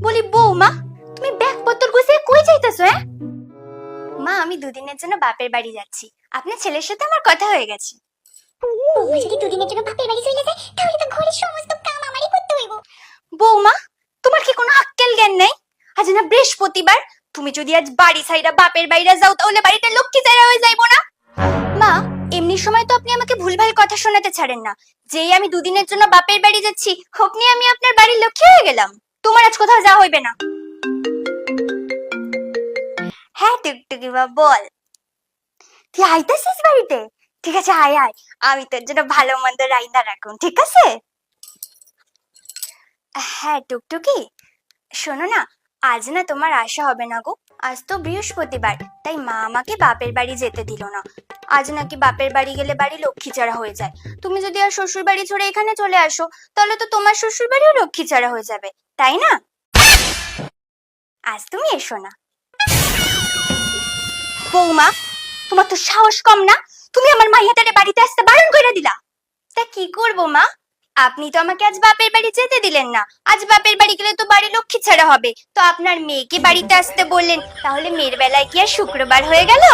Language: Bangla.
বলি বৌমা, তুমি ব্যাগপত্র গুছিয়ে কই যাইতেছো? মা, আমি দুদিনের জন্য বাপের বাড়ি যাচ্ছি। আপনার ছেলের সাথে আমার কথা হয়ে গেছে। বৌমা যদি দুদিনের জন্য বাপের বাড়ি চলে যায় তাহলে তো ঘরের সমস্ত কাম আমারই করতে হইব। বৌমা, তোমার কি কোনো আক্কেল জ্ঞান নেই? আজ না বৃহস্পতিবার, তুমি যদি আজ বাড়ি ছাইরা বাপের বাইরে যাও তাহলে বাড়িটা লক্ষ্মী ছাইরা হয়ে যাইবো না? মা, এমনি সময় তো আপনি আমাকে ভুলভাল কথা শোনাতে ছাড়েন না। যেই আমি দুদিনের জন্য বাপের বাড়ি যাচ্ছি অমনি আমি আপনার বাড়ির লক্ষ্মী হয়ে গেলাম। তোমার আজ কোথাও যাওয়া হইবে না। হ্যাঁ টুকটুকি বা বল, তুই আইতাছিস বাড়িতে? ঠিক আছে, আয় আয়, আমি তোর জন্য ভালো মন্দ রাইন্দা রাখুন, ঠিক আছে? হ্যাঁ টুকটুকি, শোনো না, আজ না তোমার আসা হবে না গো। আজ তো বৃহস্পতিবার, তাই মা আমাকে বাপের বাড়ি যেতে দিল না। আজ নাকি বাপের বাড়ি গেলে বাড়ি লক্ষ্মীছাড়া হয়ে যায়। তুমি যদি আর শ্বশুর বাড়ি ছেড়ে এখানে চলে আসো তাহলে তো তোমার শ্বশুর বাড়িও লক্ষ্মীছাড়া হয়ে যাবে, তাই না? আজ তুমি এসো না। বৌমা, তোমার তো সাহস কম না? তুমি আমার মাইয়াটারে বাড়িতে আসতে বারণ করে দিলা। তা কি করবো মা, আপনি তো আমাকে আজ বাপের বাড়ি যেতে দিলেন না। আজ বাপের বাড়ি গেলে তো বাড়ি লক্ষ্মী ছাড়া হবে, তো আপনার মেয়েকে বাড়িতে আসতে বললেন, তাহলে মেয়ের বেলায় কি আর শুক্রবার হয়ে গেল?